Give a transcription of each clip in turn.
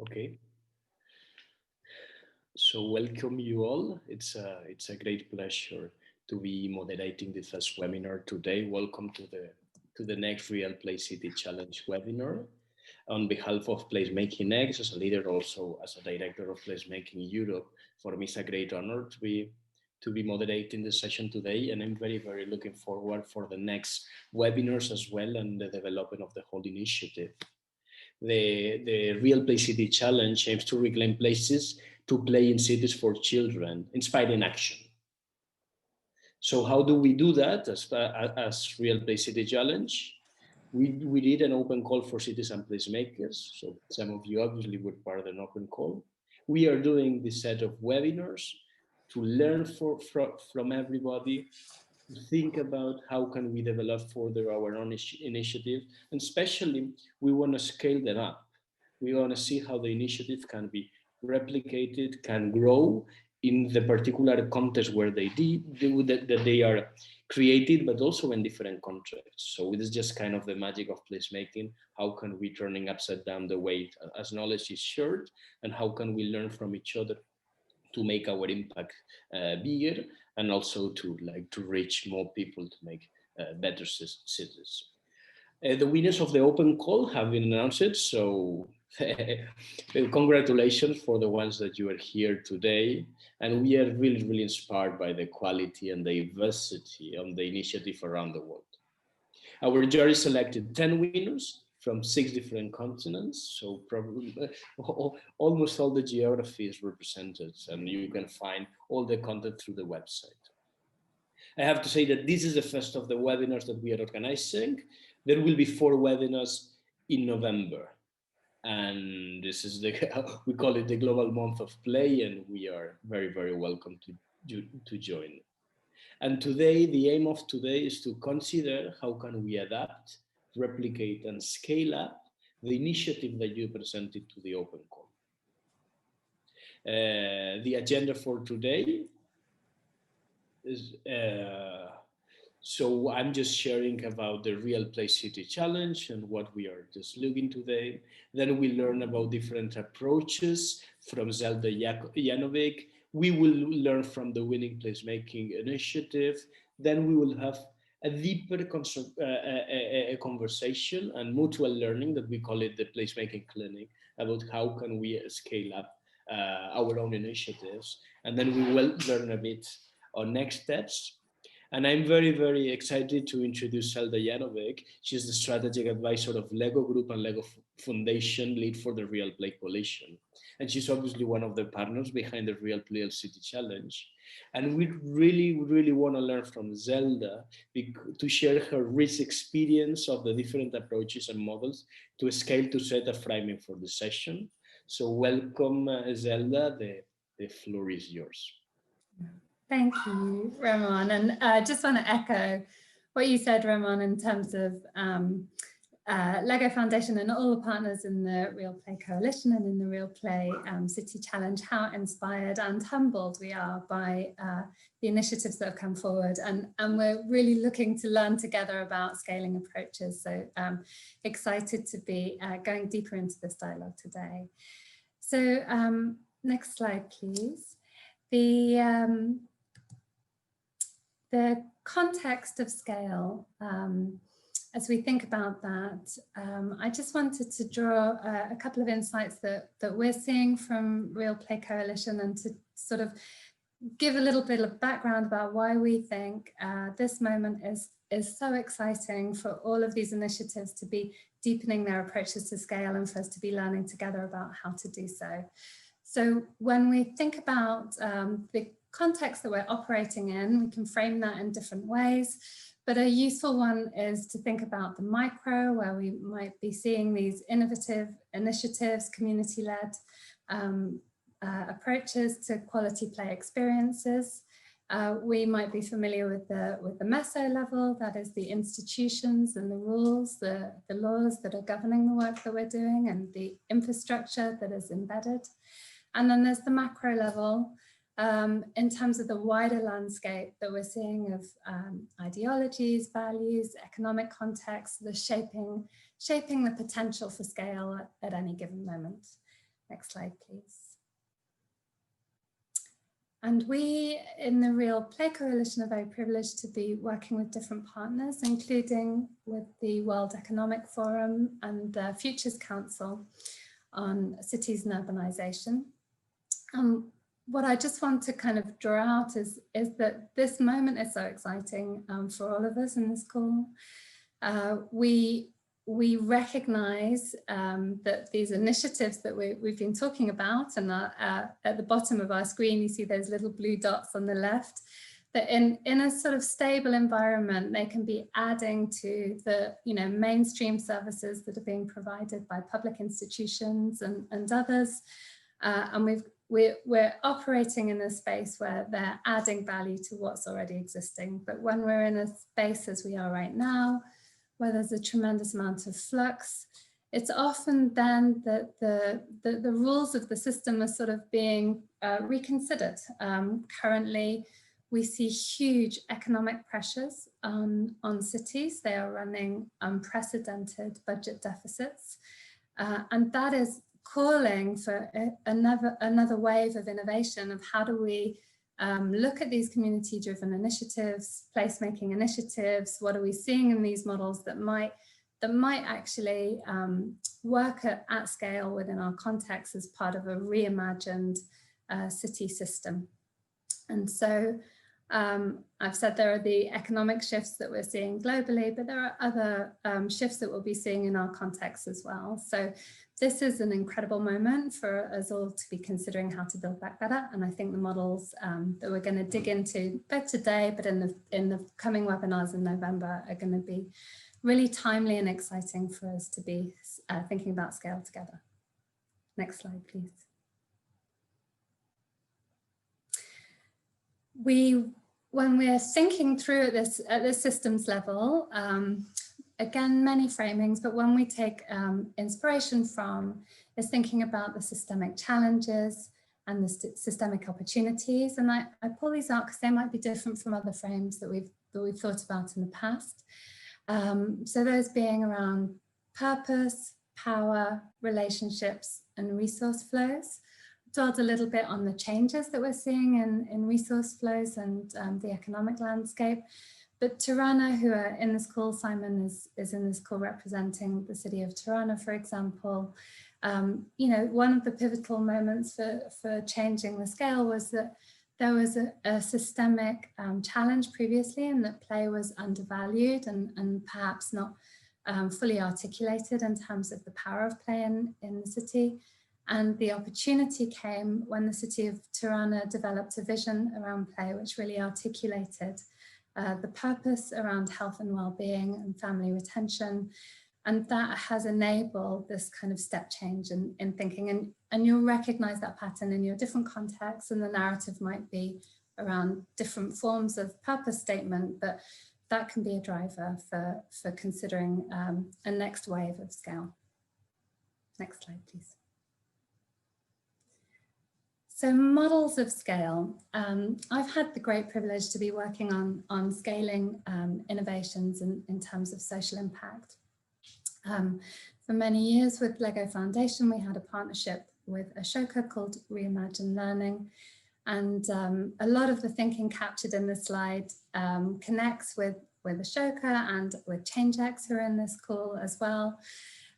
Okay, so welcome you all. It's a great pleasure to be moderating the first webinar today. Welcome to the next Real Play City Challenge webinar. On behalf of Placemaking X, as a leader, also as a director of Placemaking Europe, for me it's a great honor to be moderating the session today, and I'm very looking forward for the next webinars as well and the development of the whole initiative. The Real Play City Challenge aims to reclaim places to play in cities for children, inspiring action. So how do we do that as Real Play City Challenge? We did an open call for cities and placemakers. So some of you obviously were part of an open call. We are doing this set of webinars to learn from everybody, to think about how can we develop further our own initiative, and especially we want to scale them up. We want to see how the initiative can be replicated, can grow in the particular context where that they are created, but also in different contexts. So it is just kind of the magic of placemaking. How can we turning upside down the way as knowledge is shared, and how can we learn from each other to make our impact bigger, and also to reach more people to make better cities. The winners of the open call have been announced, so congratulations for the ones that you are here today. And we are really inspired by the quality and diversity of the initiative around the world. Our jury selected 10 winners from 6 different continents, so probably almost all the geography is represented, and you can find all the content through the website. I have to say that this is the first of the webinars that we are organizing. There will be 4 webinars in November, and this is we call it the Global Month of Play, and we are very welcome to join. And today, the aim of today is to consider how can we adapt, replicate, and scale up the initiative that you presented to the open call. The agenda for today is, so I'm just sharing about the Real Play City Challenge and what we are just looking today. Then we learn about different approaches from Zelda Janovic. We will learn from the Winning Placemaking Initiative. Then we will have a deeper conversation and mutual learning that we call it the Placemaking Clinic, about how can we scale up our own initiatives. And then we will learn a bit on next steps. And I'm very excited to introduce Zelda Janovic. She's the strategic advisor of Lego Group and Lego Foundation, lead for the Real Play Coalition. And she's obviously one of the partners behind the Real Play City Challenge. And we really want to learn from Zelda to share her rich experience of the different approaches and models to scale to set a framing for the session. So welcome, Zelda. The floor is yours. Thank you, Ramon. And I just want to echo what you said, Ramon, in terms of Lego Foundation and all the partners in the Real Play Coalition and in the Real Play City Challenge, how inspired and humbled we are by the initiatives that have come forward. And we're really looking to learn together about scaling approaches. So excited to be going deeper into this dialogue today. So next slide, please. The context of scale, as we think about that, I just wanted to draw a couple of insights that we're seeing from Real Play Coalition, and to sort of give a little bit of background about why we think this moment is so exciting for all of these initiatives to be deepening their approaches to scale, and for us to be learning together about how to do so. So when we think about the context that we're operating in, we can frame that in different ways, but a useful one is to think about the micro, where we might be seeing these innovative initiatives, community-led approaches to quality play experiences. We might be familiar with the meso level, that is the institutions and the rules, the laws that are governing the work that we're doing, and the infrastructure that is embedded. And then there's the macro level, in terms of the wider landscape that we're seeing of ideologies, values, economic context, the shaping the potential for scale at any given moment. Next slide, please. And we in the Real Play Coalition are very privileged to be working with different partners, including with the World Economic Forum and the Futures Council on cities and urbanization. What I just want to kind of draw out is that this moment is so exciting for all of us in this call. We recognize that these initiatives that we've been talking about, and at the bottom of our screen, you see those little blue dots on the left, that in a sort of stable environment, they can be adding to the mainstream services that are being provided by public institutions and others. And we're operating in a space where they're adding value to what's already existing. But when we're in a space as we are right now, where there's a tremendous amount of flux, it's often then that the rules of the system are sort of being reconsidered. Currently, we see huge economic pressures on cities. They are running unprecedented budget deficits, and that is calling for another wave of innovation of how do we look at these community-driven initiatives, placemaking initiatives. What are we seeing in these models that might actually work at scale within our context as part of a reimagined city system? And so I've said there are the economic shifts that we're seeing globally, but there are other shifts that we'll be seeing in our context as well. So this is an incredible moment for us all to be considering how to build back better. And I think the models that we're going to dig into both today, but in the coming webinars in November are going to be really timely and exciting for us to be thinking about scale together. Next slide, please. When we're thinking through at this systems level, again, many framings, but one we take inspiration from is thinking about the systemic challenges and the systemic opportunities. And I pull these out because they might be different from other frames that we've thought about in the past. So those being around purpose, power, relationships, and resource flows. Dwelled a little bit on the changes that we're seeing in resource flows and the economic landscape. But Tirana, who are in this call, Simon is in this call representing the city of Tirana, for example. One of the pivotal moments for changing the scale was that there was a systemic challenge previously, and that play was undervalued and perhaps not fully articulated in terms of the power of play in the city. And the opportunity came when the city of Tirana developed a vision around play, which really articulated the purpose around health and well-being and family retention. And that has enabled this kind of step change in thinking. And you'll recognize that pattern in your different contexts, and the narrative might be around different forms of purpose statement, but that can be a driver for considering a next wave of scale. Next slide, please. So models of scale. I've had the great privilege to be working on scaling innovations in terms of social impact. For many years with LEGO Foundation, we had a partnership with Ashoka called Reimagine Learning. And a lot of the thinking captured in this slide connects with Ashoka and with ChangeX, who are in this call as well.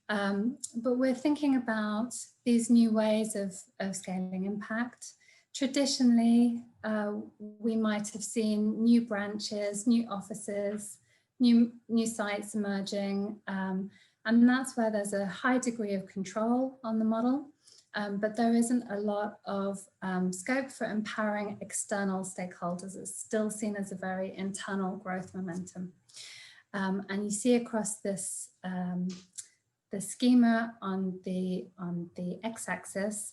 But we're thinking about these new ways of scaling impact. Traditionally, we might have seen new branches, new offices, new sites emerging, and that's where there's a high degree of control on the model, but there isn't a lot of scope for empowering external stakeholders. It's still seen as a very internal growth momentum. And you see across this the schema on the x-axis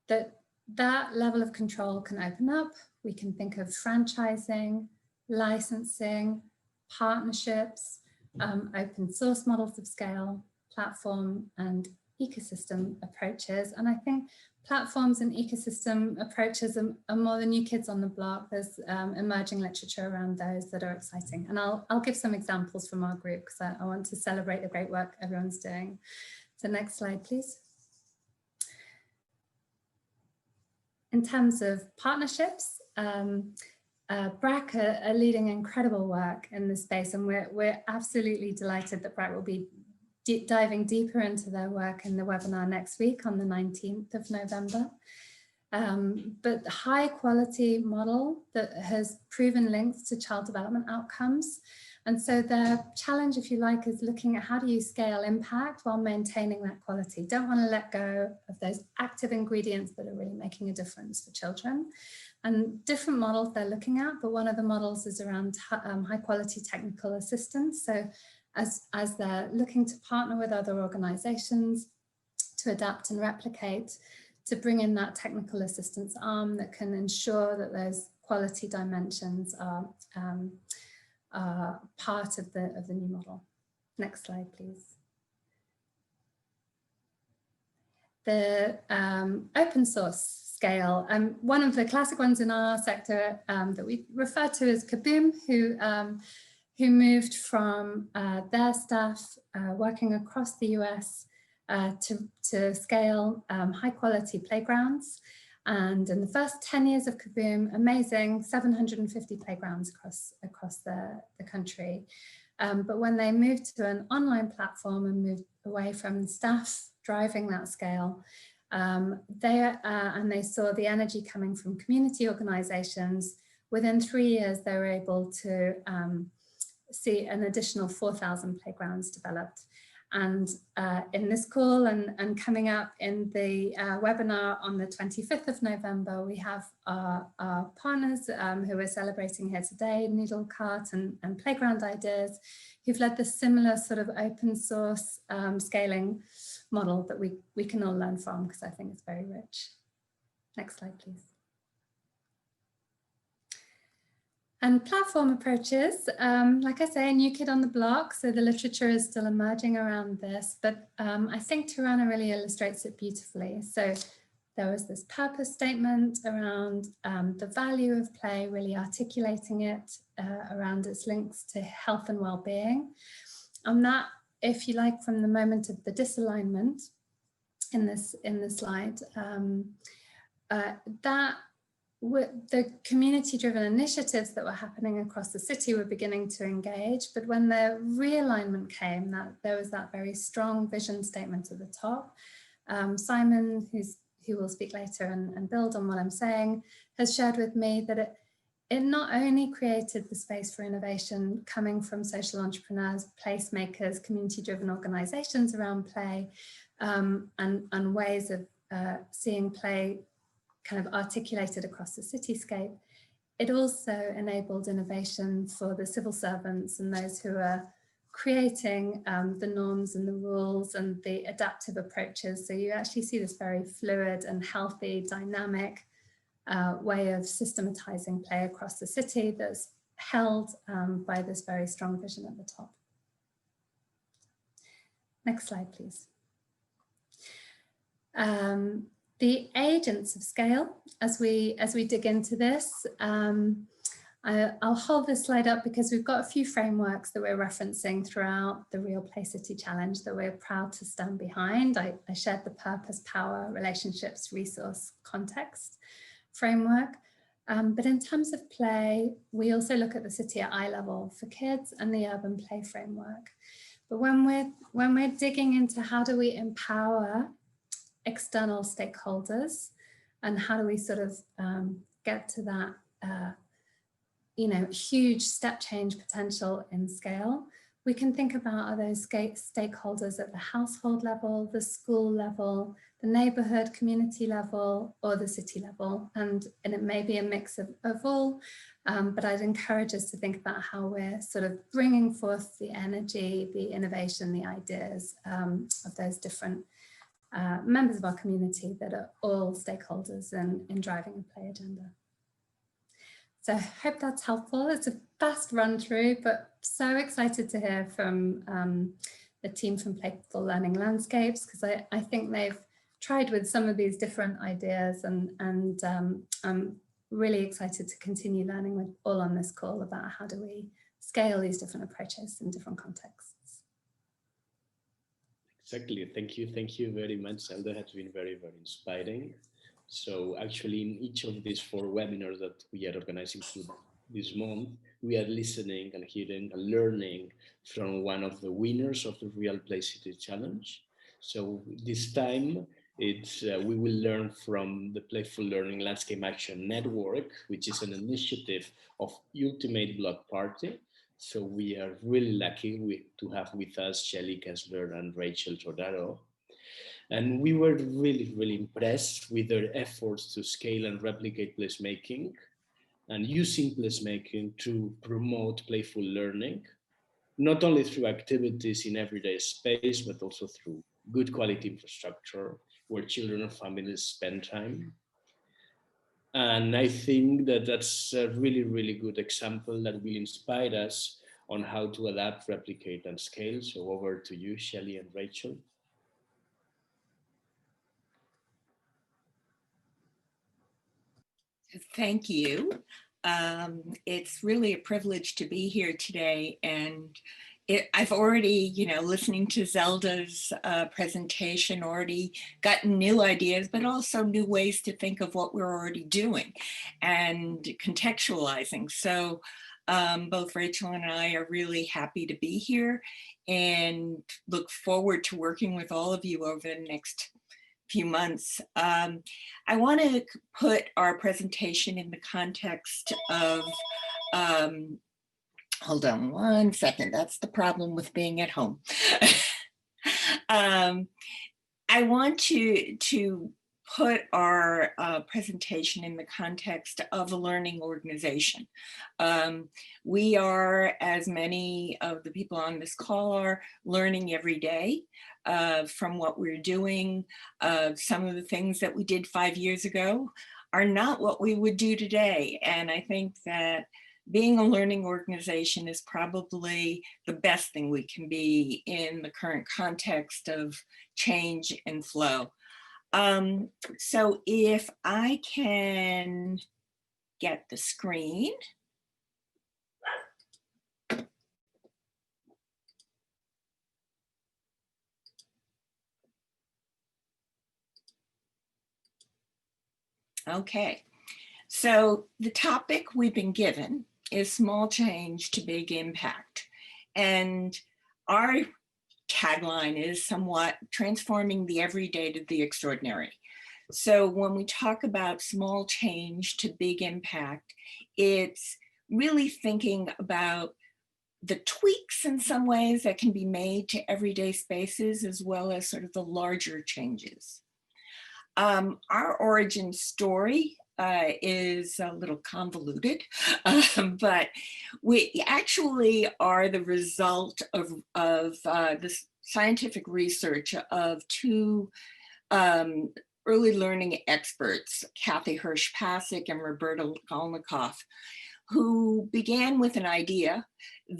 that level of control can open up. We can think of franchising, licensing, partnerships, open source models of scale, platform and ecosystem approaches. And I think platforms and ecosystem approaches are more the new kids on the block. There's emerging literature around those that are exciting. And I'll give some examples from our group because I want to celebrate the great work everyone's doing. So next slide, please. In terms of partnerships, BRAC are leading incredible work in this space, and we're absolutely delighted that BRAC will be diving deeper into their work in the webinar next week on the 19th of November. But the high quality model that has proven links to child development outcomes. And so the challenge, if you like, is looking at how do you scale impact while maintaining that quality. Don't want to let go of those active ingredients that are really making a difference for children. And different models they're looking at, but one of the models is around high quality technical assistance. So as they're looking to partner with other organizations to adapt and replicate, to bring in that technical assistance arm that can ensure that those quality dimensions are part of the new model. Next slide, please. The open source scale, one of the classic ones in our sector that we refer to as Kaboom, who moved from their staff working across the US to scale high quality playgrounds. And in the first 10 years of Kaboom, amazing 750 playgrounds across the country. But when they moved to an online platform and moved away from staff driving that scale, and they saw the energy coming from community organizations, within 3 years, they were able to see an additional 4,000 playgrounds developed. And in this call and coming up in the webinar on the 25th of November, we have our partners who are celebrating here today, Needle Cart and Playground Ideas, who've led the similar sort of open source scaling model that we can all learn from, because I think it's very rich. Next slide, please. And platform approaches, like I say, a new kid on the block, so the literature is still emerging around this, but I think Tarana really illustrates it beautifully. So there was this purpose statement around the value of play, really articulating it around its links to health and well-being. And that, if you like, from the moment of the disalignment in this slide, the community-driven initiatives that were happening across the city were beginning to engage, but when the realignment came, there was that very strong vision statement at the top. Simon, who will speak later and build on what I'm saying, has shared with me that it not only created the space for innovation coming from social entrepreneurs, placemakers, community-driven organizations around play, and ways of seeing play kind of articulated across the cityscape, it also enabled innovation for the civil servants and those who are creating the norms and the rules and the adaptive approaches. So you actually see this very fluid and healthy, dynamic way of systematizing play across the city that's held by this very strong vision at the top. Next slide, please. The agents of scale, as we dig into this, I'll hold this slide up because we've got a few frameworks that we're referencing throughout the Real Play City Challenge that we're proud to stand behind. I shared the purpose, power, relationships, resource, context framework. But in terms of play, we also look at the city at eye level for kids and the urban play framework. But when we're digging into how do we empower external stakeholders and how do we sort of get to that huge step change potential in scale, we can think about are those stakeholders at the household level, the school level, the neighborhood community level, or the city level. And it may be a mix of all, but I'd encourage us to think about how we're sort of bringing forth the energy, the innovation, the ideas of those different members of our community that are all stakeholders in driving a play agenda. So I hope that's helpful. It's a fast run through, but so excited to hear from the team from Playful Learning Landscapes, because I think they've tried with some of these different ideas, and I'm really excited to continue learning with all on this call about how do we scale these different approaches in different contexts. Exactly. Thank you very much, Zelda. It has been very, very inspiring. So actually in each of these 4 webinars that we are organizing this month, we are listening and hearing and learning from one of the winners of the Real Play City Challenge. So this time we will learn from the Playful Learning Landscape Action Network, which is an initiative of Ultimate Block Party. So we are really lucky to have with us Shelly Kessler and Rachel Tordaro. And we were really, really impressed with their efforts to scale and replicate placemaking and using placemaking to promote playful learning, not only through activities in everyday space, but also through good quality infrastructure where children and families spend time. And I think that that's a really, really good example that will inspire us on how to adapt, replicate, and scale. So over to you, Shelly and Rachel. Thank you. It's really a privilege to be here today, and I've already, listening to Zelda's presentation, already gotten new ideas, but also new ways to think of what we're already doing and contextualizing. So both Rachel and I are really happy to be here and look forward to working with all of you over the next few months. I want to put our presentation in the context of, hold on one second, that's the problem with being at home. I want to put our presentation in the context of a learning organization. We are, as many of the people on this call are, learning every day from what we're doing. Some of the things that we did 5 years ago are not what we would do today. And I think that being a learning organization is probably the best thing we can be in the current context of change and flow. So if I can get the screen. Okay, so the topic we've been given is small change to big impact. And our tagline is somewhat transforming the everyday to the extraordinary. So when we talk about small change to big impact, it's really thinking about the tweaks in some ways that can be made to everyday spaces, as well as sort of the larger changes. Our origin story is a little convoluted, but we actually are the result of this scientific research of 2 early learning experts, Kathy Hirsch-Pasek and Roberta Golnikoff, who began with an idea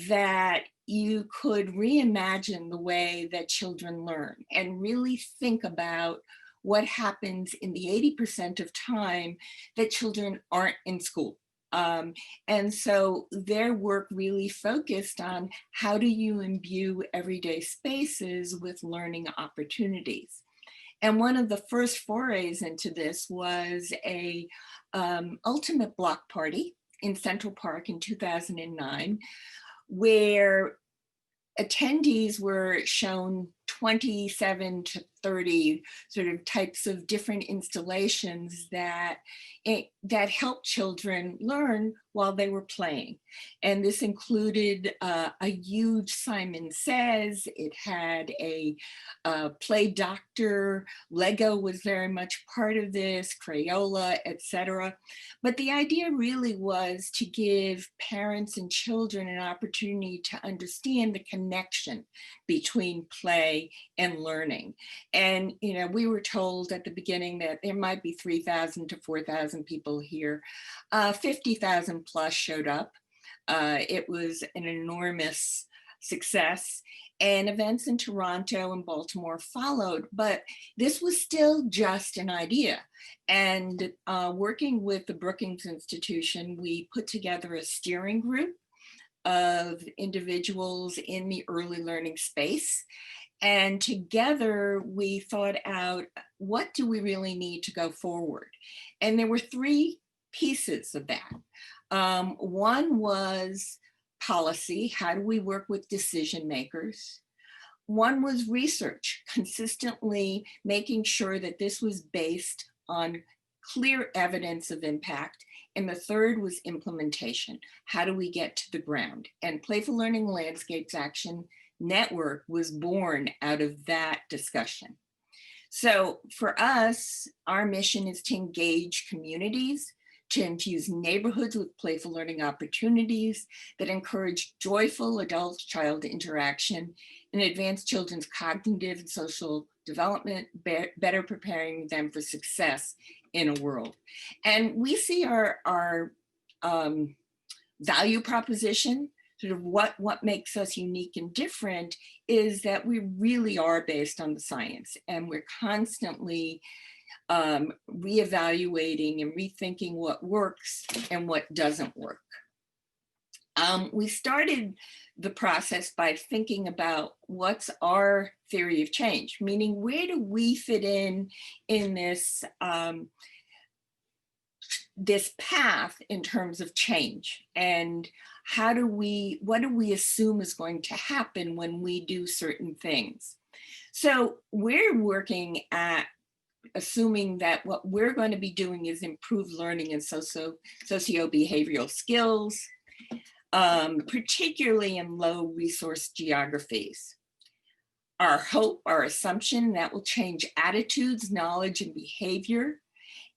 that you could reimagine the way that children learn and really think about what happens in the 80% of time that children aren't in school. And so their work really focused on how do you imbue everyday spaces with learning opportunities. And one of the first forays into this was a ultimate block party in Central Park in 2009, where attendees were shown 27 to 30 sort of types of different installations that help children learn while they were playing. And this included a huge Simon Says, it had a play doctor, Lego was very much part of this, Crayola, etc. But the idea really was to give parents and children an opportunity to understand the connection between play and learning. And we were told at the beginning that there might be 3,000 to 4,000 people here. 50,000 plus showed up. It was an enormous success, and events in Toronto and Baltimore followed, but this was still just an idea. And working with the Brookings Institution, we put together a steering group of individuals in the early learning space. And together we thought out, what do we really need to go forward? And there were three pieces of that. One was policy. How do we work with decision makers? One was research, consistently making sure that this was based on clear evidence of impact. And the third was implementation. How do we get to the ground? And Playful Learning Landscapes Action Network was born out of that discussion. So for us, our mission is to engage communities, to infuse neighborhoods with playful learning opportunities that encourage joyful adult-child interaction and advance children's cognitive and social development, better preparing them for success in a world. And we see our value proposition, sort of what makes us unique and different, is that we really are based on the science, and we're constantly reevaluating and rethinking what works and what doesn't work. We started the process by thinking about what's our theory of change, meaning where do we fit in this this path in terms of change, and what do we assume is going to happen when we do certain things. So we're working at assuming that what we're going to be doing is improve learning and socio-behavioral skills, particularly in low resource geographies. Our hope, our assumption, that will change attitudes, knowledge, and behavior,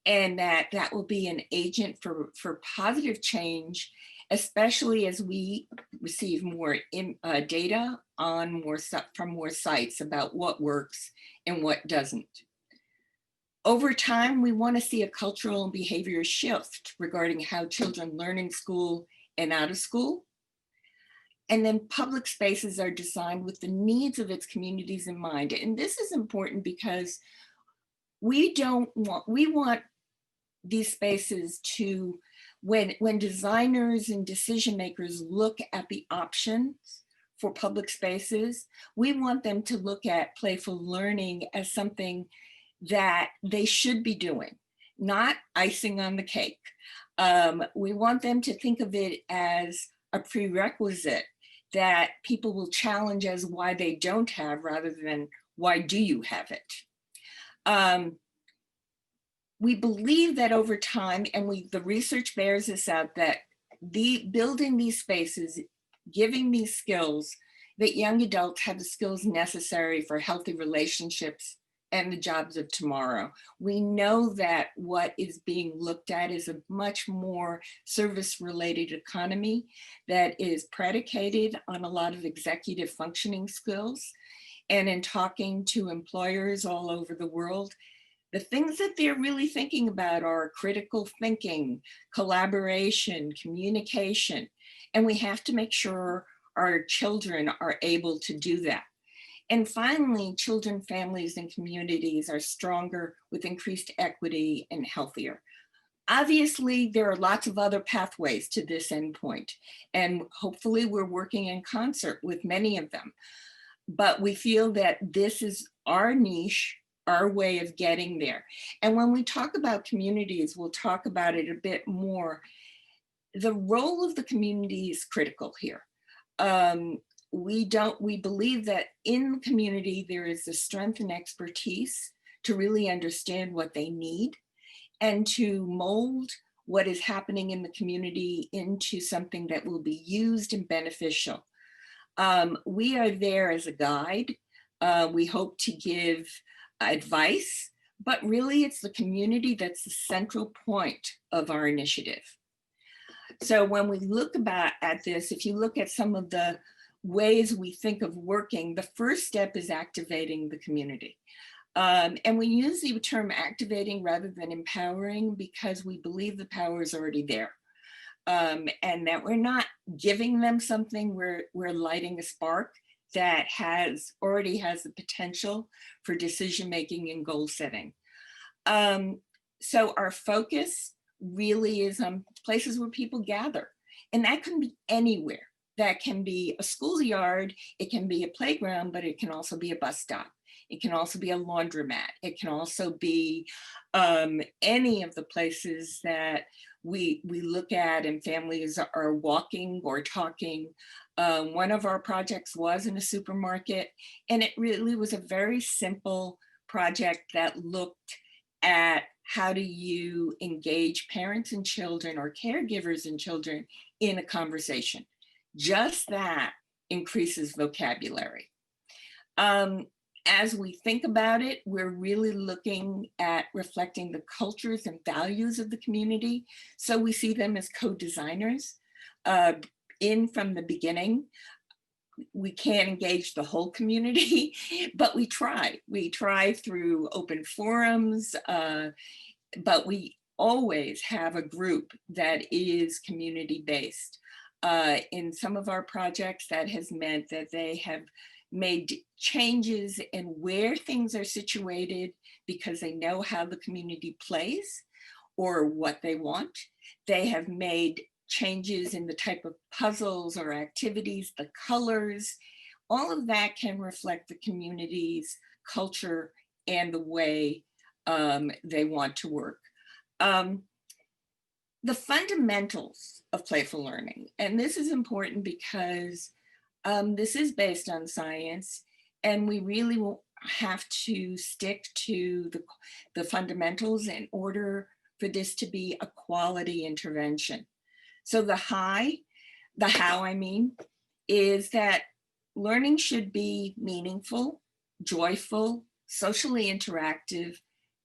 and that will be an agent for positive change, especially as we receive more data on from more sites about what works and what doesn't. Over time, we want to see a cultural and behavior shift regarding how children learn in school and out of school. And then public spaces are designed with the needs of its communities in mind. And this is important because we want these spaces to, when designers and decision makers look at the options for public spaces, we want them to look at playful learning as something that they should be doing, not icing on the cake. We want them to think of it as a prerequisite that people will challenge as why they don't have, rather than why do you have it. We believe that over time, and the research bears this out, that building these spaces, giving these skills, that young adults have the skills necessary for healthy relationships and the jobs of tomorrow. We know that what is being looked at is a much more service-related economy that is predicated on a lot of executive functioning skills. And in talking to employers all over the world, the things that they're really thinking about are critical thinking, collaboration, communication, and we have to make sure our children are able to do that. And finally, children, families, and communities are stronger with increased equity and healthier. Obviously, there are lots of other pathways to this endpoint, and hopefully we're working in concert with many of them. But we feel that this is our niche, our way of getting there. And when we talk about communities, we'll talk about it a bit more. The role of the community is critical here. We believe that in the community, there is the strength and expertise to really understand what they need and to mold what is happening in the community into something that will be used and beneficial. We are there as a guide. We hope to give advice, but really it's the community that's the central point of our initiative. So when we look at this, if you look at some of the ways we think of working, the first step is activating the community. And we use the term activating rather than empowering because we believe the power is already there. And that we're not giving them something, we're lighting a spark that already has the potential for decision-making and goal setting. So our focus really is on places where people gather, and that can be anywhere. that can be a schoolyard, it can be a playground, but it can also be a bus stop. It can also be a laundromat. It can also be any of the places that we look at and families are walking or talking. One of our projects was in a supermarket, and it really was a very simple project that looked at how do you engage parents and children or caregivers and children in a conversation. Just that increases vocabulary. As we think about it, we're really looking at reflecting the cultures and values of the community. So we see them as co-designers in from the beginning. We can't engage the whole community, but we try. We try through open forums, but we always have a group that is community-based. In some of our projects, that has meant that they have made changes in where things are situated because they know how the community plays or what they want. They have made changes in the type of puzzles or activities, the colors. All of that can reflect the community's culture and the way they want to work. The fundamentals of playful learning, and this is important because this is based on science, and we really will have to stick to the fundamentals in order for this to be a quality intervention. So the how I mean, is that learning should be meaningful, joyful, socially interactive,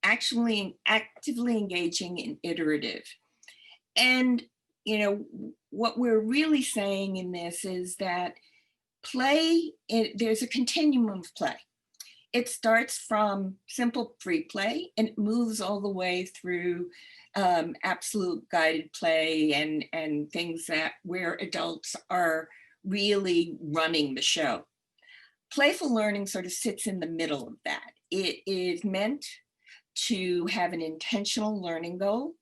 actually actively engaging and iterative. And, you know, what we're really saying in this is that play, there's a continuum of play. It starts from simple free play and it moves all the way through absolute guided play and things that where adults are really running the show. Playful learning sort of sits in the middle of that. It is meant to have an intentional learning goal,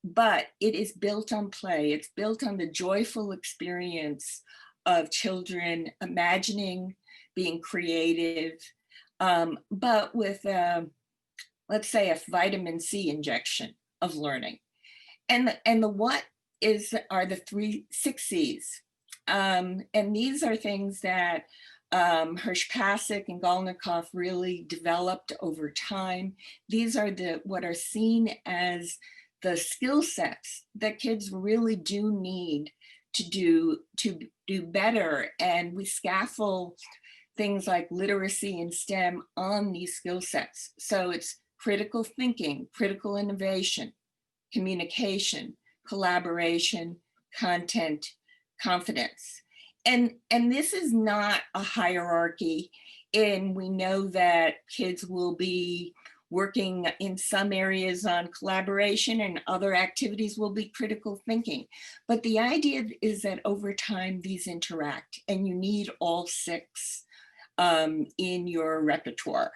but it is built on play. It's built on the joyful experience of children imagining, being creative, but with, let's say, a vitamin C injection of learning. And the what are the 6 C's. And these are things that Hirsch-Pasek and Golnikov really developed over time. These are what are seen as the skill sets that kids really do need to do better. And we scaffold things like literacy and STEM on these skill sets. So it's critical thinking, critical innovation, communication, collaboration, content, confidence. And this is not a hierarchy. And we know that kids will be working in some areas on collaboration and other activities will be critical thinking. But the idea is that over time these interact and you need all 6 in your repertoire.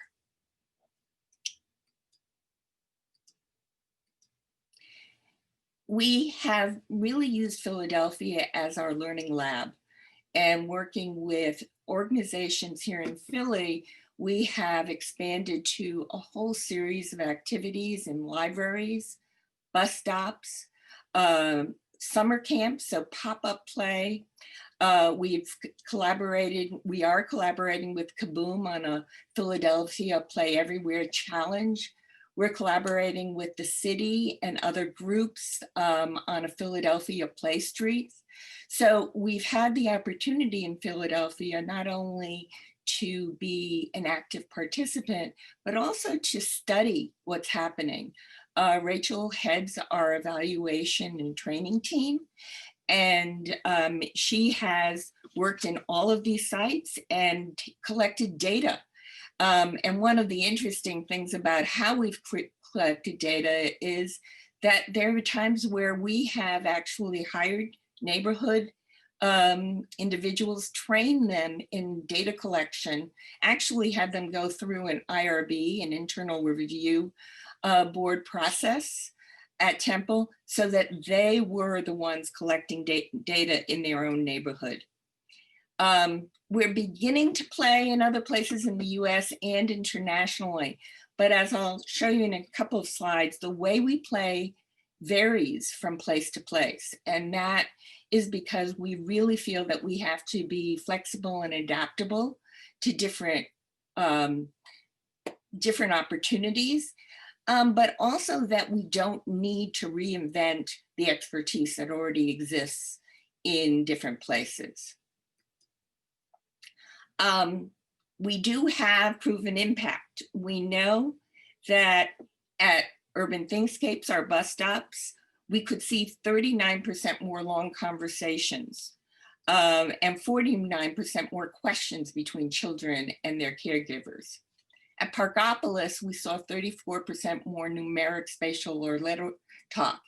We have really used Philadelphia as our learning lab, and working with organizations here in Philly, we have expanded to a whole series of activities in libraries, bus stops, summer camps, so pop-up play. We are collaborating with Kaboom on a Philadelphia Play Everywhere challenge. We're collaborating with the city and other groups on a Philadelphia Play Street. So we've had the opportunity in Philadelphia not only to be an active participant, but also to study what's happening. Rachel heads our evaluation and training team, and she has worked in all of these sites and collected data. And one of the interesting things about how we've collected data is that there are times where we have actually hired neighborhood individuals, train them in data collection, actually had them go through an IRB, an internal review board process, at Temple so that they were the ones collecting data in their own neighborhood. We're beginning to play in other places in the US and internationally, but as I'll show you in a couple of slides, the way we play varies from place to place. And that is because we really feel that we have to be flexible and adaptable to different opportunities, but also that we don't need to reinvent the expertise that already exists in different places. We do have proven impact. We know that at Urban Thinkscapes, our bus stops, we could see 39% more long conversations and 49% more questions between children and their caregivers. At Parkopolis, we saw 34% more numeric, spatial, or letter talk.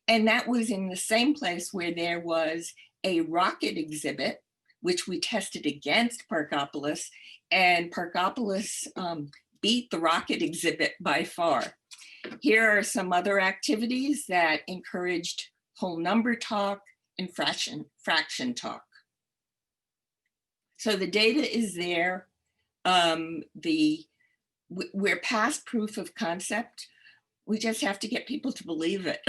And that was in the same place where there was a rocket exhibit, which we tested against Parkopolis, and Parkopolis beat the rocket exhibit by far. Here are some other activities that encouraged whole number talk and fraction talk. So the data is there. We're past proof of concept. We just have to get people to believe it.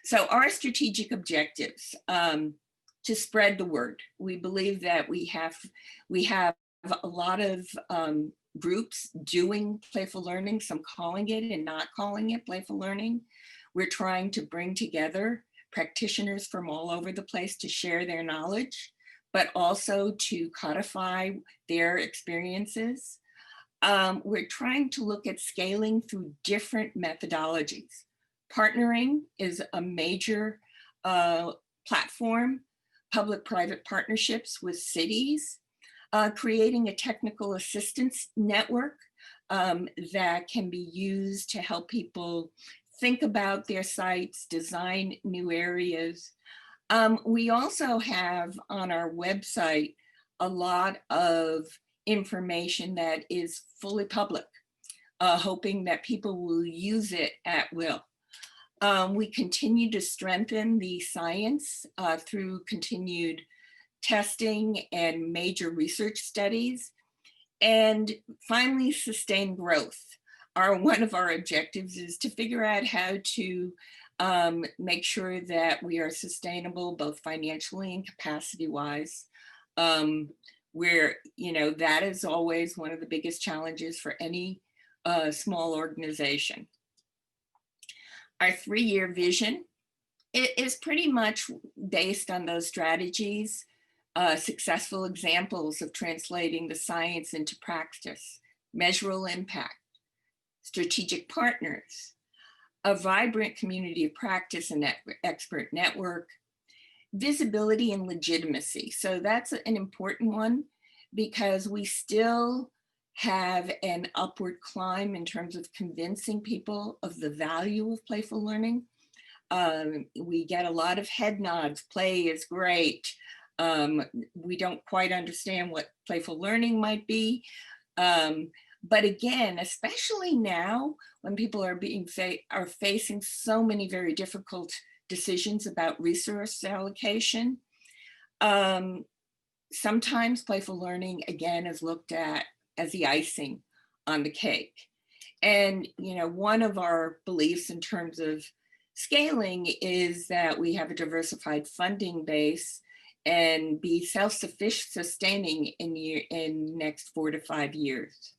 So our strategic objectives, to spread the word. We believe that we have a lot of groups doing playful learning, some calling it and not calling it playful learning. We're trying to bring together practitioners from all over the place to share their knowledge, but also to codify their experiences. We're trying to look at scaling through different methodologies. Partnering is a major platform, public-private partnerships with cities, creating a technical assistance network that can be used to help people think about their sites, design new areas. We also have on our website a lot of information that is fully public, hoping that people will use it at will. We continue to strengthen the science through continued testing and major research studies. And finally, sustain growth. One of our objectives is to figure out how to make sure that we are sustainable, both financially and capacity-wise. Where, that is always one of the biggest challenges for any small organization. Our 3-year vision is pretty much based on those strategies, successful examples of translating the science into practice, measurable impact, strategic partners, a vibrant community of practice and expert network, visibility and legitimacy. So that's an important one because we still have an upward climb in terms of convincing people of the value of playful learning. We get a lot of head nods, play is great. We don't quite understand what playful learning might be. But again, especially now when people are facing so many very difficult decisions about resource allocation, sometimes playful learning again is looked at as the icing on the cake. And one of our beliefs in terms of scaling is that we have a diversified funding base and be self-sustaining in next 4 to 5 years.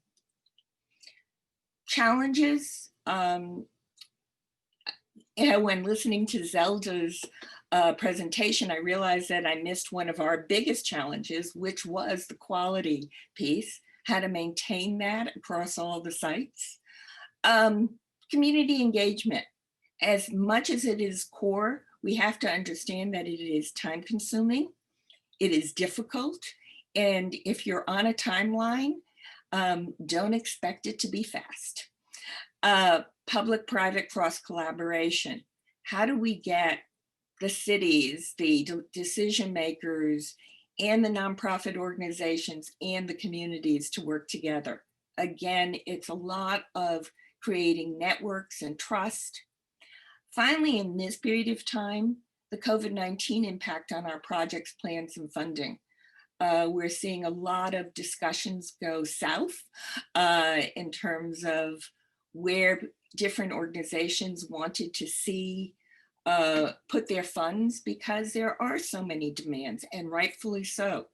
Challenges, when listening to Zelda's presentation, I realized that I missed one of our biggest challenges, which was the quality piece, how to maintain that across all the sites. Community engagement, as much as it is core, we have to understand that it is time consuming, it is difficult, and if you're on a timeline, don't expect it to be fast. Public-private cross-collaboration. How do we get the cities, the decision makers, and the nonprofit organizations and the communities to work together? Again, it's a lot of creating networks and trust. Finally, in this period of time, the COVID-19 impact on our projects, plans, and funding. We're seeing a lot of discussions go south in terms of where different organizations wanted to see put their funds, because there are so many demands, and rightfully so.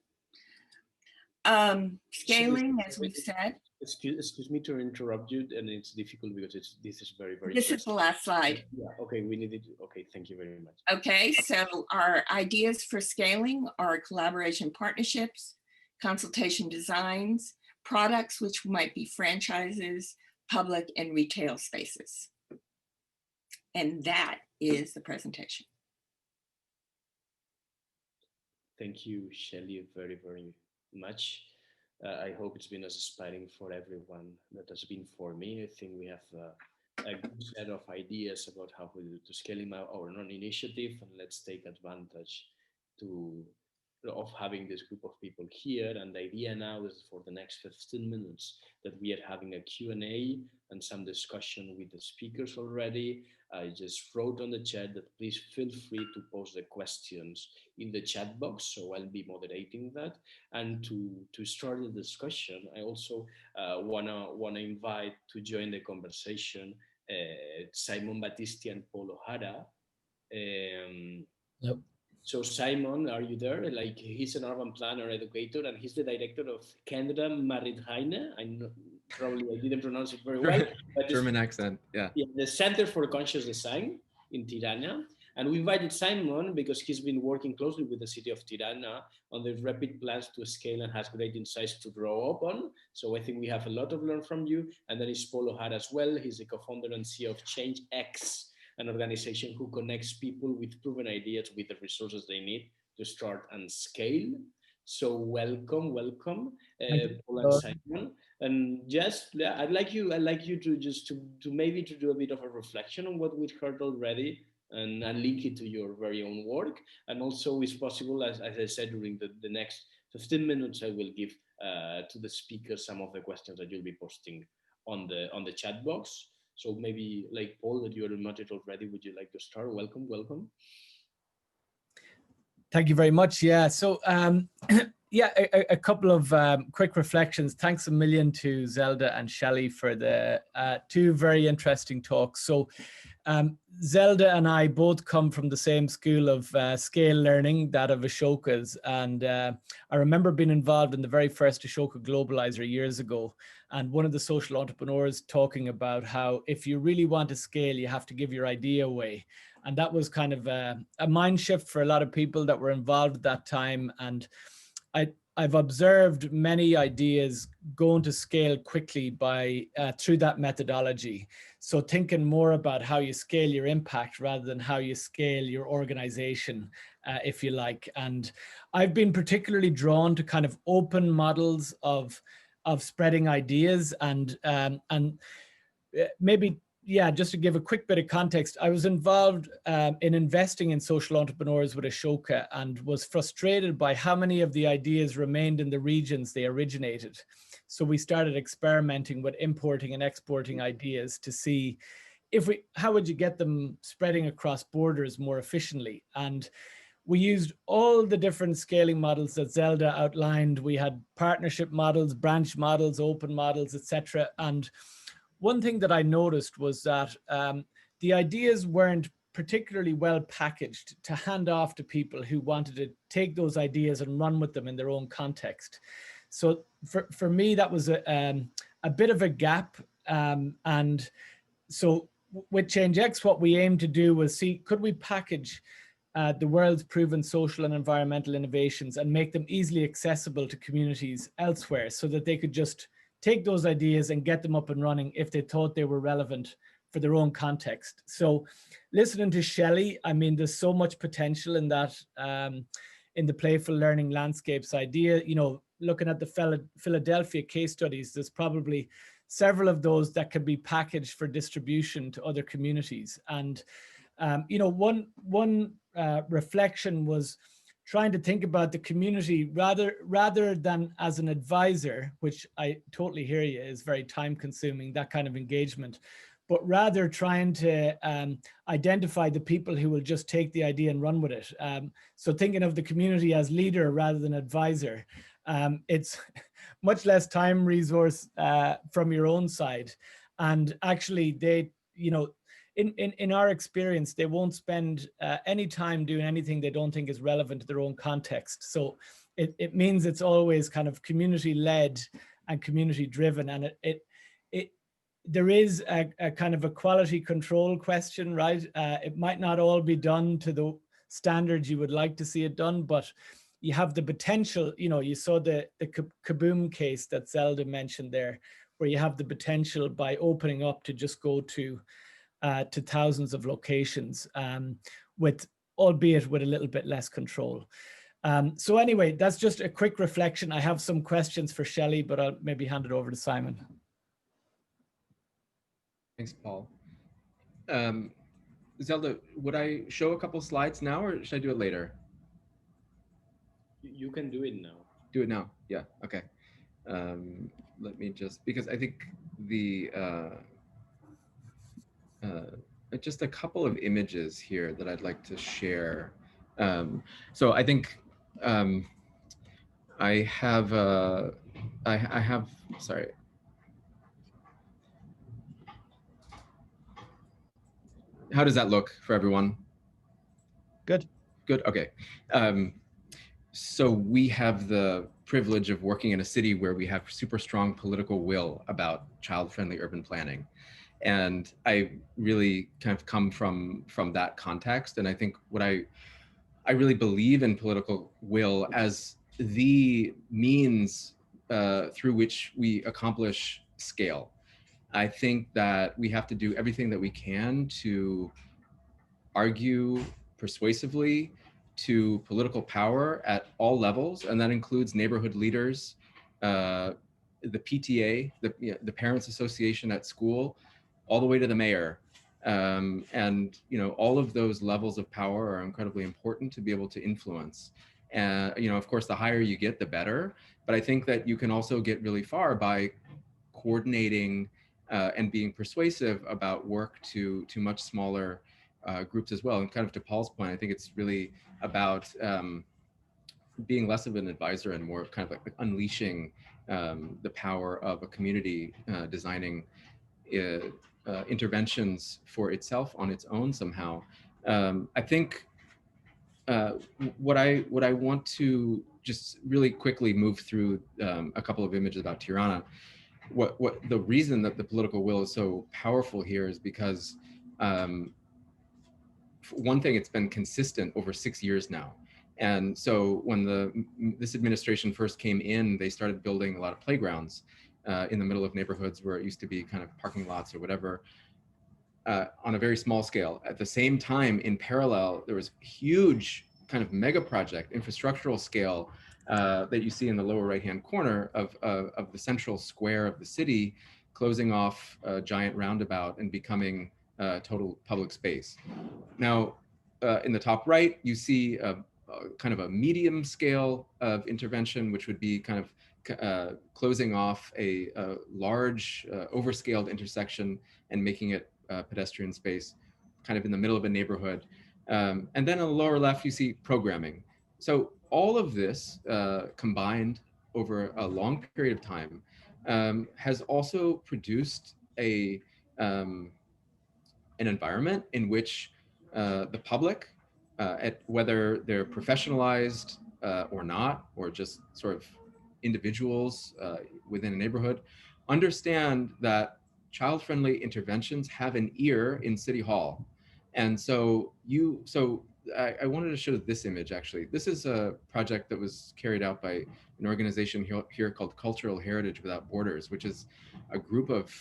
Scaling, as we've said. Excuse me to interrupt you, and it's difficult because this is very, very. This is the last slide. Yeah, okay, we need it. Okay, thank you very much. Okay, so our ideas for scaling are collaboration partnerships, consultation designs, products which might be franchises, public and retail spaces. And that is the presentation. Thank you, Shelley, very, very much. I hope it's been as inspiring for everyone that has been for me. I think we have a good set of ideas about how to scale our non-initiative, and let's take advantage of having this group of people here. And the idea now is for the next 15 minutes that we are having a Q&A and some discussion with the speakers already. I just wrote on the chat that please feel free to post the questions in the chat box, so I'll be moderating that. And to start the discussion, I also wanna invite to join the conversation Simon Battisti and Paul O'Hara. Yep. So Simon, are you there? Like, he's an urban planner, educator, and he's the director of Kendra Marithaine. Probably I didn't pronounce it very well. But German accent, yeah. The Center for Conscious Design in Tirana. And we invited Simon because he's been working closely with the city of Tirana on the rapid plans to scale and has great insights to draw upon. So I think we have a lot to learn from you. And then is Paul O'Hara as well. He's the co-founder and CEO of ChangeX, an organization who connects people with proven ideas with the resources they need to start and scale. So welcome, Paul and Simon. And just, I'd like you to just to maybe to do a bit of a reflection on what we've heard already, and link it to your very own work. And also, if possible, as I said, during the next 15 minutes, I will give to the speakers some of the questions that you'll be posting on the chat box. So maybe, like Paul, that you're muted already, would you like to start? Welcome. Thank you very much. Yeah, so yeah, a couple of quick reflections. Thanks a million to Zelda and Shelley for the two very interesting talks. So Zelda and I both come from the same school of scale learning, that of Ashoka's. And I remember being involved in the very first Ashoka Globalizer years ago. And one of the social entrepreneurs talking about how if you really want to scale, you have to give your idea away. And that was kind of a mind shift for a lot of people that were involved at that time. And I've observed many ideas going to scale quickly by through that methodology. So thinking more about how you scale your impact rather than how you scale your organization, if you like. And I've been particularly drawn to kind of open models of spreading ideas and maybe, yeah, just to give a quick bit of context, I was involved in investing in social entrepreneurs with Ashoka and was frustrated by how many of the ideas remained in the regions they originated. So we started experimenting with importing and exporting ideas to see how would you get them spreading across borders more efficiently. And we used all the different scaling models that Zelda outlined. We had partnership models, branch models, open models, etc. And one thing that I noticed was that the ideas weren't particularly well packaged to hand off to people who wanted to take those ideas and run with them in their own context. So for me, that was a bit of a gap. And so with ChangeX, what we aimed to do was see, could we package the world's proven social and environmental innovations and make them easily accessible to communities elsewhere so that they could just take those ideas and get them up and running if they thought they were relevant for their own context. So listening to Shelley, I mean, there's so much potential in that, in the playful learning landscapes idea. You know, looking at the Philadelphia case studies, there's probably several of those that can be packaged for distribution to other communities. And, you know, one reflection was trying to think about the community rather than as an advisor, which I totally hear you is very time consuming, that kind of engagement, but rather trying to identify the people who will just take the idea and run with it. So thinking of the community as leader rather than advisor. It's much less time resource from your own side. And actually they, you know, in our experience, they won't spend any time doing anything they don't think is relevant to their own context. So it means it's always kind of community led and community driven. And there is a kind of a quality control question, right? It might not all be done to the standards you would like to see it done, but you have the potential, you know, you saw the Kaboom case that Zelda mentioned there, where you have the potential by opening up to just go to thousands of locations, with, albeit with a little bit less control. So anyway, that's just a quick reflection. I have some questions for Shelley, but I'll maybe hand it over to Simon. Thanks, Paul. Zelda, would I show a couple slides now, or should I do it later? You can do it now. Do it now, yeah, okay. Let me just, because I think the, just a couple of images here that I'd like to share. So I think I have, sorry. How does that look for everyone? Good. Good, okay. So we have the privilege of working in a city where we have super strong political will about child-friendly urban planning. And I really kind of come from that context. And I think what I really believe in political will as the means through which we accomplish scale. I think that we have to do everything that we can to argue persuasively to political power at all levels, and that includes neighborhood leaders, the PTA, the Parents Association at school, all the way to the mayor. And you know, all of those levels of power are incredibly important to be able to influence. And you know, of course, the higher you get, the better. But I think that you can also get really far by coordinating and being persuasive about work to much smaller groups as well. And kind of to Paul's point, I think it's really about being less of an advisor and more kind of like unleashing the power of a community designing interventions for itself on its own somehow. I think what I want to just really quickly move through a couple of images about Tirana. What the reason that the political will is so powerful here is because one thing, it's been consistent over 6 years now. And so when this administration first came in, they started building a lot of playgrounds in the middle of neighborhoods where it used to be kind of parking lots or whatever, on a very small scale. At the same time, in parallel, there was huge kind of mega project, infrastructural scale that you see in the lower right-hand corner of the central square of the city, closing off a giant roundabout and becoming total public space. Now, in the top right, you see a kind of a medium scale of intervention, which would be kind of closing off a large overscaled intersection and making it pedestrian space, kind of in the middle of a neighborhood. And then on the lower left, you see programming. So all of this combined over a long period of time has also produced an environment in which the public, whether they're professionalized or not, or just sort of individuals within a neighborhood, understand that child-friendly interventions have an ear in City Hall. And so I wanted to show this image, actually. This is a project that was carried out by an organization here called Cultural Heritage Without Borders, which is a group of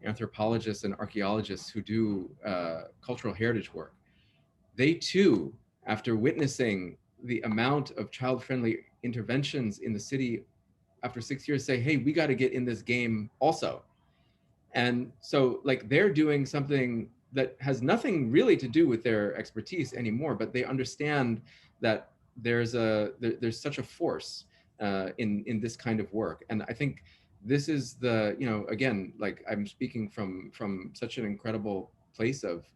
anthropologists and archaeologists who do cultural heritage work. They too, after witnessing the amount of child-friendly interventions in the city after 6 years, say, hey, we got to get in this game also. And so like they're doing something that has nothing really to do with their expertise anymore, but they understand that there's such a force in this kind of work. And I think this is the, you know, again, like I'm speaking from such an incredible place of,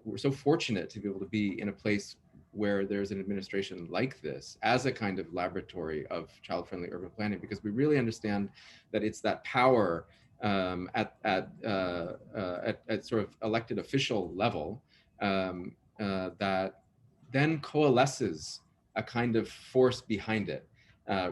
we're so fortunate to be able to be in a place where there's an administration like this as a kind of laboratory of child-friendly urban planning, because we really understand that it's that power at sort of elected official level that then coalesces a kind of force behind it,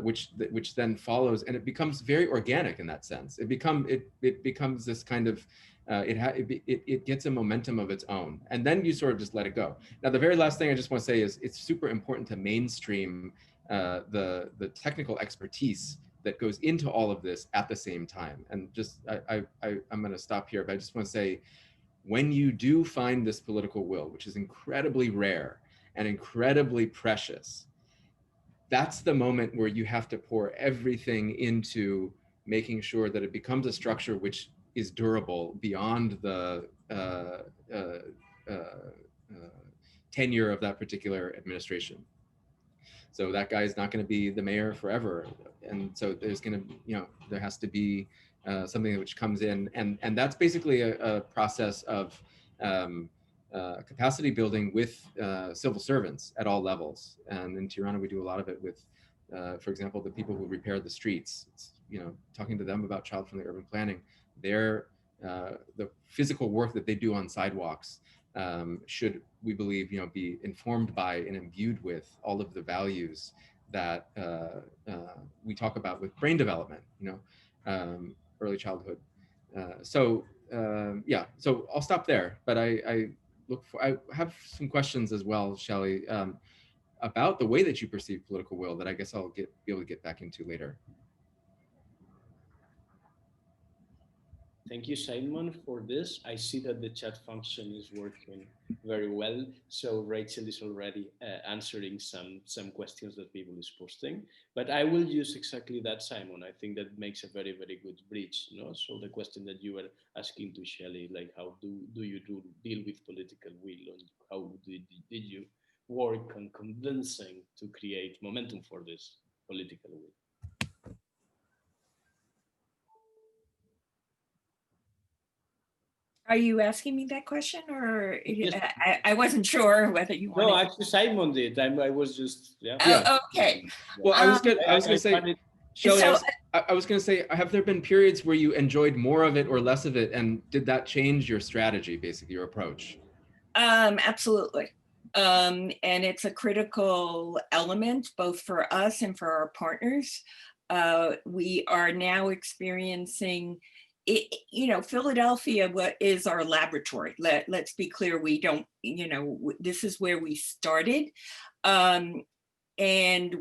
which then follows, and it becomes very organic in that sense. It becomes this kind of it gets a momentum of its own, and then you sort of just let it go. Now, the very last thing I just want to say is it's super important to mainstream the technical expertise that goes into all of this at the same time. And just I'm going to stop here, but I just want to say, when you do find this political will, which is incredibly rare and incredibly precious, that's the moment where you have to pour everything into making sure that it becomes a structure which is durable beyond the tenure of that particular administration. So that guy is not going to be the mayor forever. And so there's going to, you know, there has to be something which comes in. And that's basically a process of capacity building with civil servants at all levels. And in Tirana, we do a lot of it with, for example, the people who repair the streets. It's, you know, talking to them about child-friendly urban planning. The physical work that they do on sidewalks should, we believe, you know, be informed by and imbued with all of the values that we talk about with brain development, you know, early childhood. Yeah, so I'll stop there, but I have some questions as well, Shelley, about the way that you perceive political will that I guess I'll be able to get back into later. Thank you, Simon, for this. I see that the chat function is working very well. So Rachel is already answering some questions that people is posting. But I will use exactly that, Simon. I think that makes a very, very good bridge. You know? So the question that you were asking to Shelley, like how do you deal with political will, and how did you work on convincing to create momentum for this political will? Are you asking me that question, or Yes. I wasn't sure whether you wanted? No, actually Simon did. I was just, yeah. Oh, okay. Well, I was gonna say, Shelley, So, I was gonna say, have there been periods where you enjoyed more of it or less of it, and did that change your strategy, basically your approach? Absolutely. And it's a critical element both for us and for our partners. We are now experiencing it, you know, Philadelphia is our laboratory. Let's be clear, we don't, you know, this is where we started. And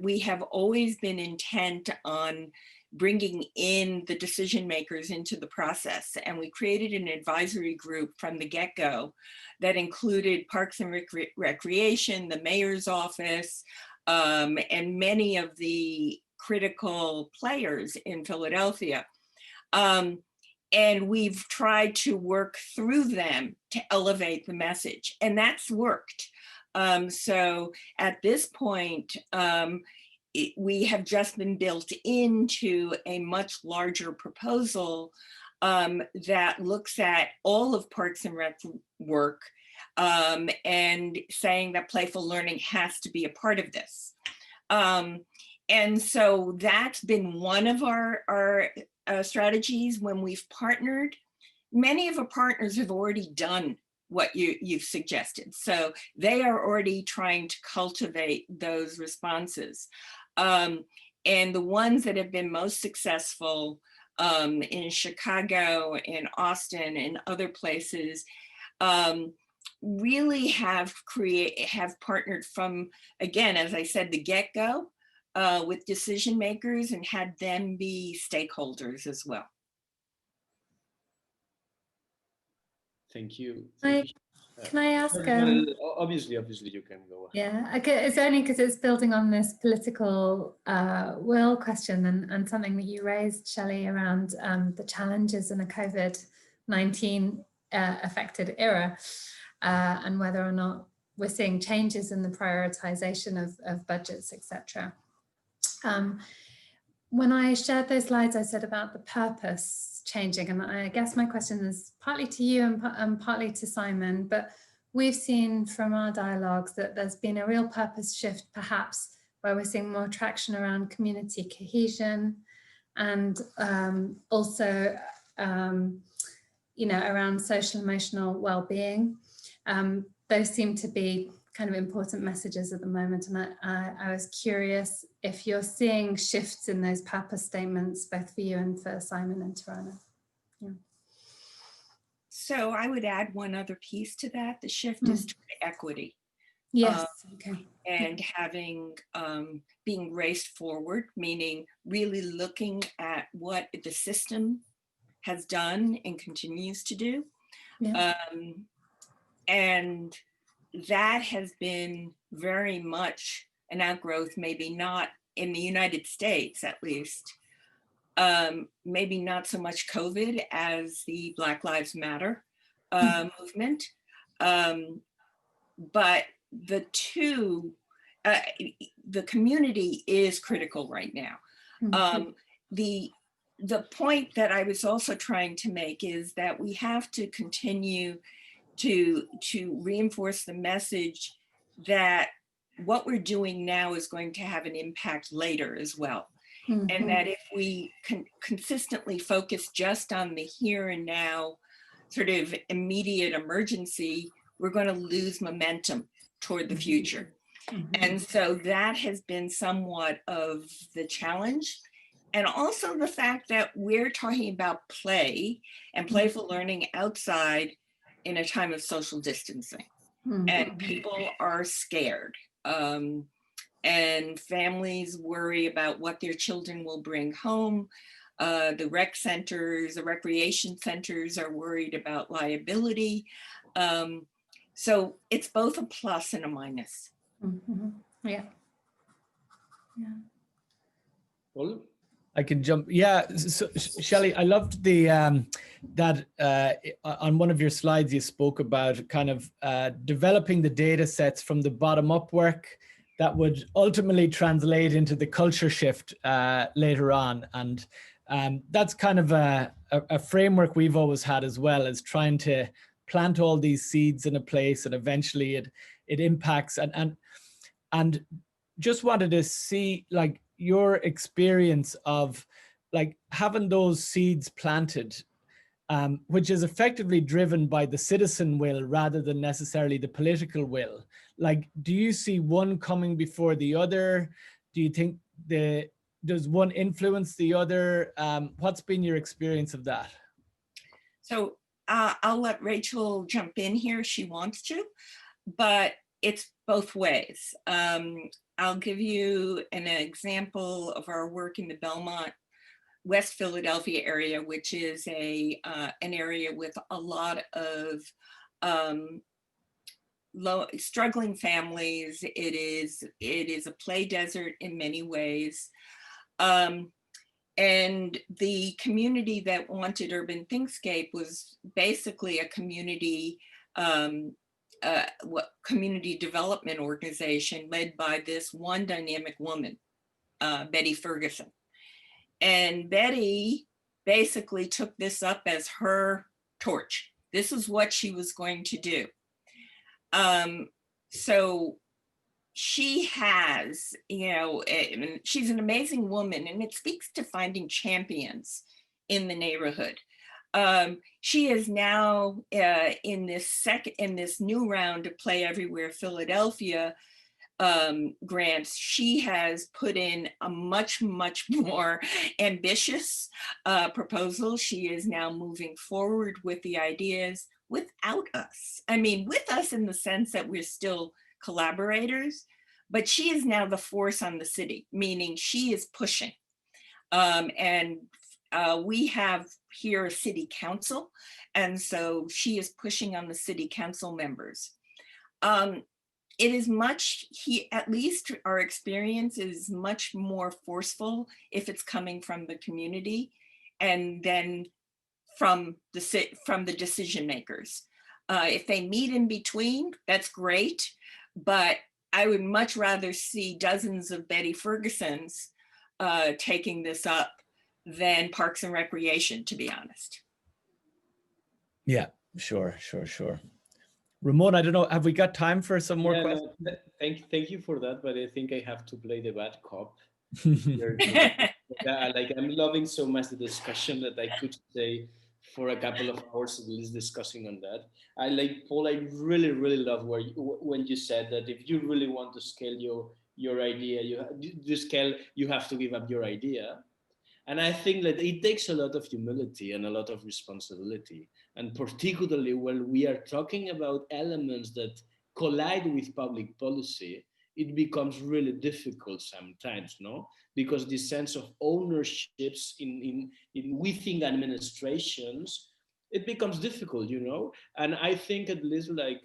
we have always been intent on bringing in the decision makers into the process. And we created an advisory group from the get-go that included Parks and Recreation, the mayor's office, and many of the critical players in Philadelphia. And we've tried to work through them to elevate the message, and that's worked. So at this point, we have just been built into a much larger proposal that looks at all of Parks and Rec work and saying that playful learning has to be a part of this. And so that's been one of our strategies when we've partnered. Many of our partners have already done what you've suggested. So they are already trying to cultivate those responses. And the ones that have been most successful in Chicago, in Austin, and other places, really have partnered from, again, as I said, the get-go with decision makers and had them be stakeholders as well. Thank you. Can I ask? Obviously, you can go ahead. Yeah, okay, it's only because it's building on this political will question and something that you raised, Shelley, around the challenges in a COVID-19 affected era and whether or not we're seeing changes in the prioritization of budgets, etc. when I shared those slides, I said about the purpose changing, and I guess my question is partly to you and partly to Simon, but we've seen from our dialogues that there's been a real purpose shift, perhaps, where we're seeing more traction around community cohesion and also, around social emotional well-being. Those seem to be kind of important messages at the moment. And I was curious if you're seeing shifts in those purpose statements, both for you and for Simon and Tarana. Yeah. So I would add one other piece to that. The shift is to equity. Yes, okay. And having, being raced forward, meaning really looking at what the system has done and continues to do. Yeah. And that has been very much an outgrowth, maybe not in the United States, at least, maybe not so much COVID as the Black Lives Matter movement. But the two, the community is critical right now. The point that I was also trying to make is that we have to continue to reinforce the message that what we're doing now is going to have an impact later as well. And that if we consistently focus just on the here and now sort of immediate emergency, we're going to lose momentum toward the future. And so that has been somewhat of the challenge. And also the fact that we're talking about play and playful learning outside in a time of social distancing. And people are scared. And families worry about what their children will bring home. The rec centers, the recreation centers are worried about liability. So it's both a plus and a minus. Yeah. Well, I can jump. Yeah, so, Shelley, I loved the that on one of your slides you spoke about kind of developing the data sets from the bottom up work that would ultimately translate into the culture shift later on. And that's kind of a framework we've always had as well, as trying to plant all these seeds in a place and eventually it impacts. And just wanted to see like your experience of like having those seeds planted, which is effectively driven by the citizen will rather than necessarily the political will. Like, do you see one coming before the other? Do you think does one influence the other? What's been your experience of that? So I'll let Rachel jump in here if she wants to, but it's both ways. I'll give you an example of our work in the Belmont, West Philadelphia area, which is an area with a lot of struggling families. It is a play desert in many ways. And the community that wanted Urban Thinkscape was basically a community community development organization led by this one dynamic woman, Betty Ferguson. And Betty basically took this up as her torch. This is what she was going to do. So she has, she's an amazing woman, and it speaks to finding champions in the neighborhood. She is now in this new round of Play Everywhere Philadelphia grants. She has put in a much more ambitious proposal. She is now moving forward with the ideas without us. I mean, with us in the sense that we're still collaborators, but she is now the force on the city, meaning she is pushing. And we have here a city council, and so she is pushing on the city council members. It is at least our experience is much more forceful if it's coming from the community and then from the decision makers. If they meet in between, that's great, but I would much rather see dozens of Betty Fergusons taking this up than Parks and Recreation, to be honest. Yeah, sure. Ramon, I don't know, have we got time for some more Yeah, questions? no, thank you for that, but I think I have to play the bad cop. Like I'm loving so much the discussion that I could stay for a couple of hours at least discussing on that. I like Paul. I really love when you said that if you really want to scale your idea, you scale. You have to give up your idea. And I think that it takes a lot of humility and a lot of responsibility. And particularly when we are talking about elements that collide with public policy, it becomes really difficult sometimes, no? Because the sense of ownerships in within administrations, it becomes difficult, you know? And I think at least like,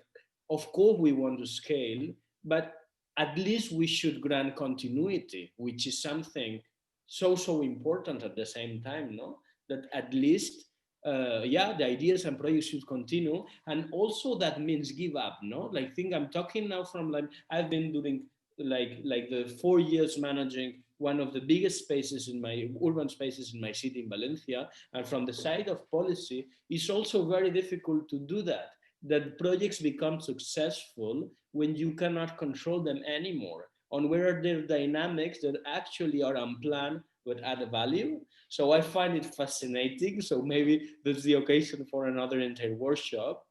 of course we want to scale, but at least we should grant continuity, which is something so important at the same time, no? That at least yeah, the ideas and projects should continue, and also that means give up, no? Like think I'm talking now from like I've been doing like the 4 years managing one of the biggest spaces in my urban spaces in my city in Valencia, and from the side of policy it's also very difficult to do that projects become successful when you cannot control them anymore, on where there are dynamics that actually are unplanned but add value. So I find it fascinating. So maybe that's the occasion for another entire workshop.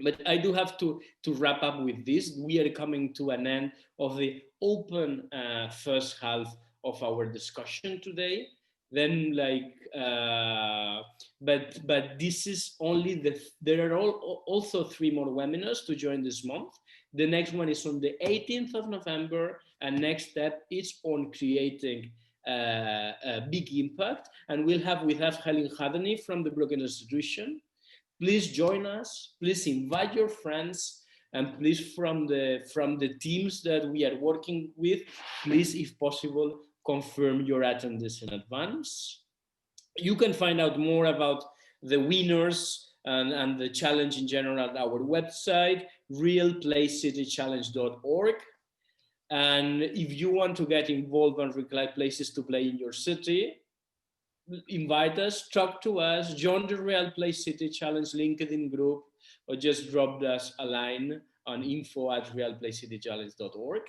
But I do have to wrap up with this. We are coming to an end of the open first half of our discussion today. Then but this is only there are also 3 more webinars to join this month. The next one is on the 18th of November, and next step is on creating a big impact. And we'll have with us Helen Hadany from the Brookings Institution. Please join us. Please invite your friends, and please from the teams that we are working with, please, if possible, confirm your attendance in advance. You can find out more about the winners and the challenge in general at our website, realplaycitychallenge.org. And if you want to get involved and recreate places to play in your city, invite us, talk to us, join the Real Play City Challenge LinkedIn group, or just drop us a line on info@realplaycitychallenge.org.